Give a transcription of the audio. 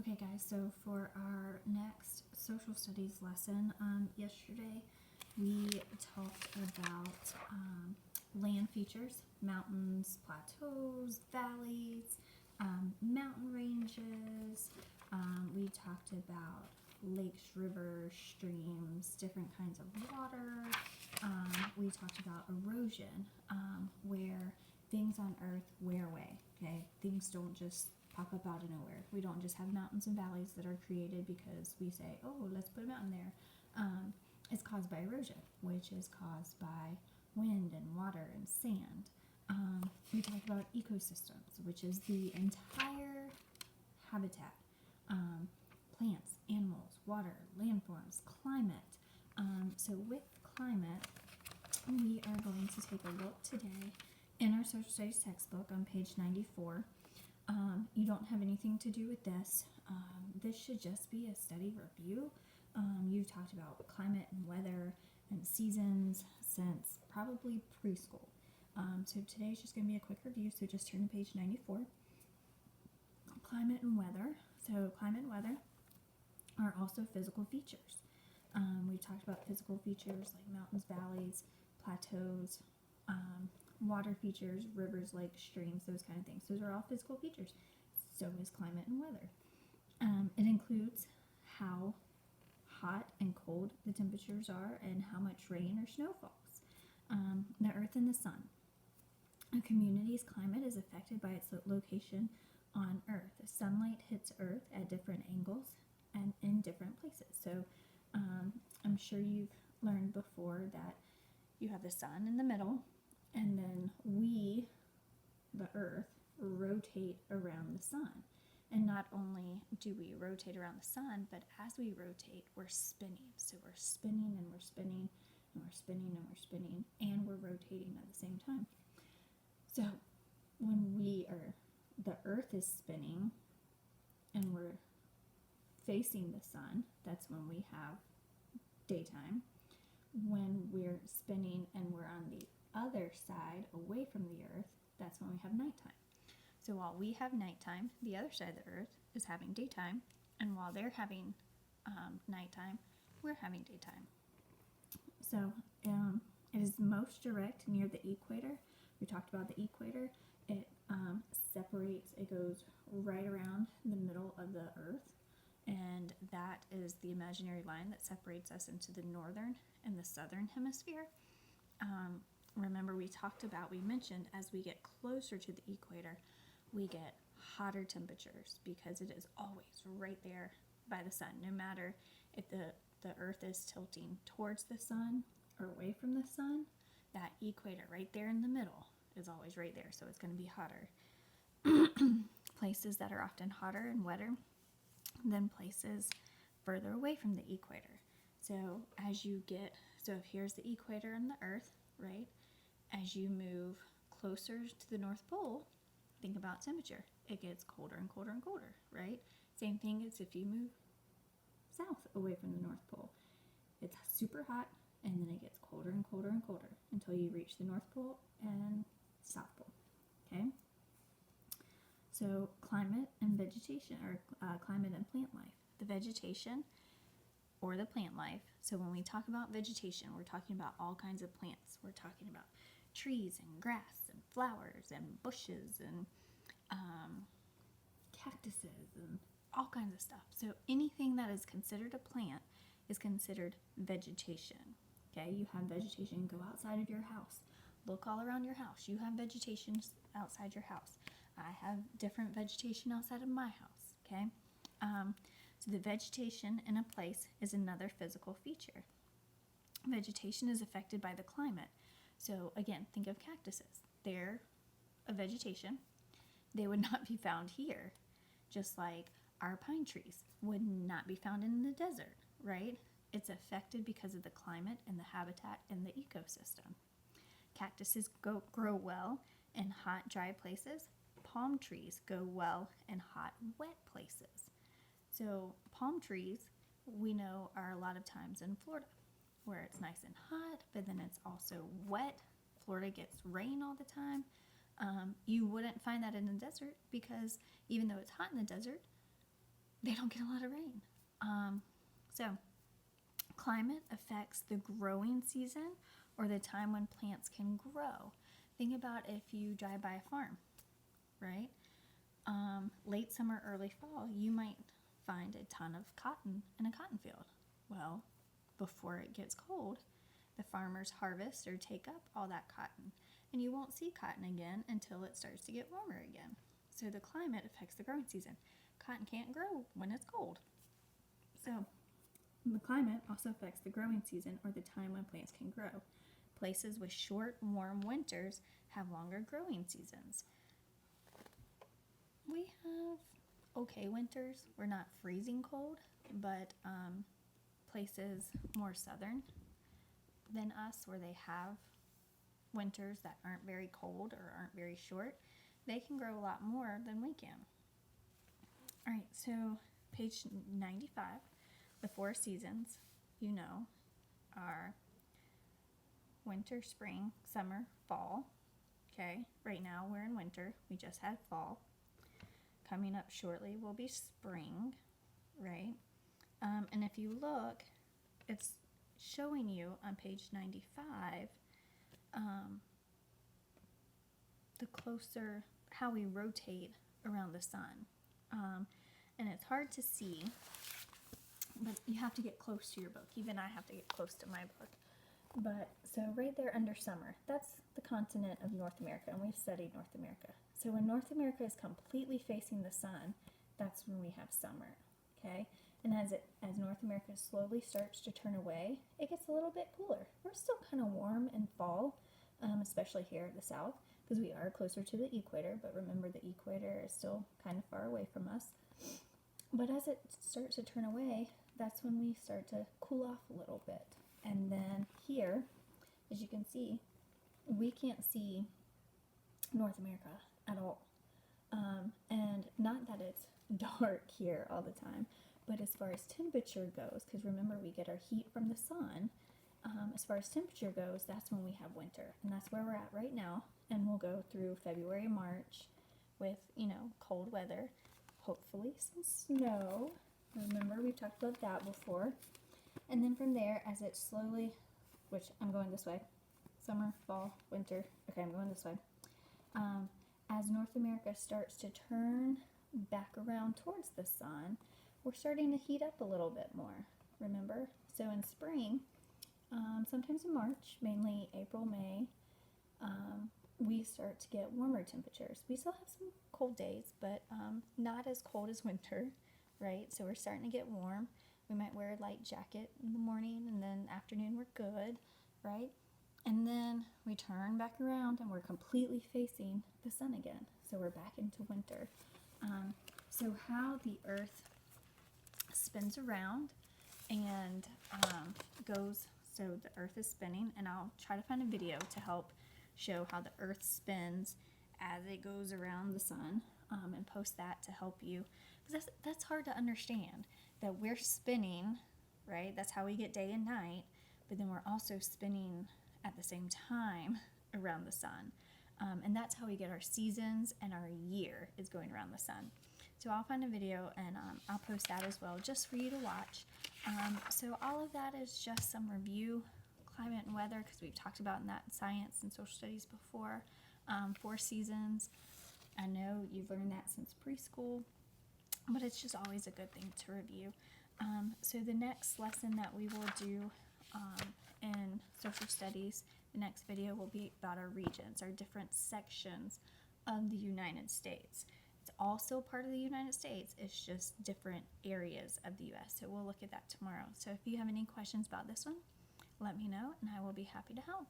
Okay, guys, so for our next social studies lesson, yesterday we talked about land features, mountains, plateaus, valleys, mountain ranges. We talked about lakes, rivers, streams, different kinds of water. We talked about erosion, where things on Earth wear away. Okay, things don't just pop up out of nowhere. We don't just have mountains and valleys that are created because we say, oh, let's put a mountain there. It's caused by erosion, which is caused by wind and water and sand. We talked about ecosystems, which is the entire habitat, plants, animals, water, landforms, climate. So with climate, we are going to take a look today in our social studies textbook on page 94. You don't have anything to do with this. This should just be a study review. You've talked about climate and weather and seasons since probably preschool. So today is just going to be a quick review, so just turn to page 94. Climate and weather. So climate and weather are also physical features. We've talked about physical features like mountains, valleys, plateaus, water features, rivers, lakes, streams, those kind of things. Those are all physical features. So is climate and weather. It includes how hot and cold the temperatures are and how much rain or snow falls. The earth and the sun. A community's climate is affected by its location on Earth. Sunlight hits Earth at different angles and in different places. So I'm sure you've learned before that you have the sun in the middle, and then we, the Earth, rotate around the sun. And not only do we rotate around the sun, but as we rotate, we're spinning. So we're spinning and we're spinning and we're spinning and we're spinning and we're rotating at the same time. So when the Earth is spinning and we're facing the sun, that's when we have daytime. When we're spinning and we're on the other side away from the Earth, that's when we have nighttime. So while we have nighttime, the other side of the Earth is having daytime, and while they're having nighttime, we're having daytime. So it is most direct near the equator. We talked about the equator. It separates, it goes right around the middle of the Earth, and that is the imaginary line that separates us into the northern and the southern hemisphere. Remember we mentioned as we get closer to the equator, we get hotter temperatures because it is always right there by the sun. No matter if the Earth is tilting towards the sun or away from the sun, that equator right there in the middle is always right there, so it's going to be hotter. Places that are often hotter and wetter than places further away from the equator. So if here's the equator and the Earth, right? As you move closer to the North Pole, think about temperature. It gets colder and colder and colder, right? Same thing as if you move south away from the North Pole. It's super hot, and then it gets colder and colder and colder until you reach the North Pole and South Pole, okay? So climate and vegetation, or climate and plant life. The vegetation or the plant life. So when we talk about vegetation, we're talking about all kinds of plants. We're talking about trees and grass and flowers and bushes and cactuses and all kinds of stuff. So anything that is considered a plant is considered vegetation. Okay, you have vegetation. Go outside of your house. Look all around your house. You have vegetation outside your house. I have different vegetation outside of my house. Okay, so the vegetation in a place is another physical feature. Vegetation is affected by the climate. So again, think of cactuses. They're a vegetation. They would not be found here, just like our pine trees would not be found in the desert, right? It's affected because of the climate and the habitat and the ecosystem. Cactuses grow well in hot, dry places. Palm trees go well in hot, wet places. So palm trees, we know, are a lot of times in Florida, where it's nice and hot, but then it's also wet. Florida gets rain all the time. You wouldn't find that in the desert because even though it's hot in the desert, they don't get a lot of rain. So climate affects the growing season or the time when plants can grow. Think about if you drive by a farm, right? Late summer, early fall, you might find a ton of cotton in a cotton field. Well, before it gets cold, the farmers harvest or take up all that cotton, and you won't see cotton again until it starts to get warmer again. So the climate affects the growing season. Cotton can't grow when it's cold. So the climate also affects the growing season or the time when plants can grow. Places with short, warm winters have longer growing seasons. We have okay winters. We're not freezing cold, but places more southern than us where they have winters that aren't very cold or aren't very short, they can grow a lot more than we can. All right, so page 95, the 4 seasons, are winter, spring, summer, fall. Okay, right now we're in winter. We just had fall. Coming up shortly will be spring, right? And if you look, it's showing you on page 95 the closer how we rotate around the sun. And it's hard to see, but you have to get close to your book. Even I have to get close to my book. But so right there under summer, that's the continent of North America, and we've studied North America. So when North America is completely facing the sun, that's when we have summer, okay? And as North America slowly starts to turn away, it gets a little bit cooler. We're still kind of warm in fall, especially here in the south, because we are closer to the equator, but remember the equator is still kind of far away from us. But as it starts to turn away, that's when we start to cool off a little bit. And then here, as you can see, we can't see North America at all. And not that it's dark here all the time, but as far as temperature goes, because remember we get our heat from the sun, as far as temperature goes, that's when we have winter. And that's where we're at right now. And we'll go through February, March with, cold weather, hopefully some snow. Remember, we've talked about that before. And then from there, as it slowly, which I'm going this way, summer, fall, winter, okay, I'm going this way. As North America starts to turn back around towards the sun, we're starting to heat up a little bit more, remember? So in spring, sometimes in March, mainly April, May, we start to get warmer temperatures. We still have some cold days, but not as cold as winter, right? So we're starting to get warm. We might wear a light jacket in the morning, and then afternoon we're good, right? And then we turn back around and we're completely facing the sun again. So we're back into winter. So how the earth spins around and goes, so the earth is spinning, and I'll try to find a video to help show how the earth spins as it goes around the sun, and post that to help you, because that's hard to understand, that we're spinning, right? That's how we get day and night, but then we're also spinning at the same time around the sun. And that's how we get our seasons, and our year is going around the sun. So I'll find a video and I'll post that as well, just for you to watch. So all of that is just some review, climate and weather, because we've talked about that in science and social studies before. 4 seasons. I know you've learned that since preschool, but it's just always a good thing to review. So the next lesson that we will do in social studies, the next video will be about our regions, our different sections of the United States. It's also part of the United States, it's just different areas of the U.S. So we'll look at that tomorrow. So if you have any questions about this one, let me know and I will be happy to help.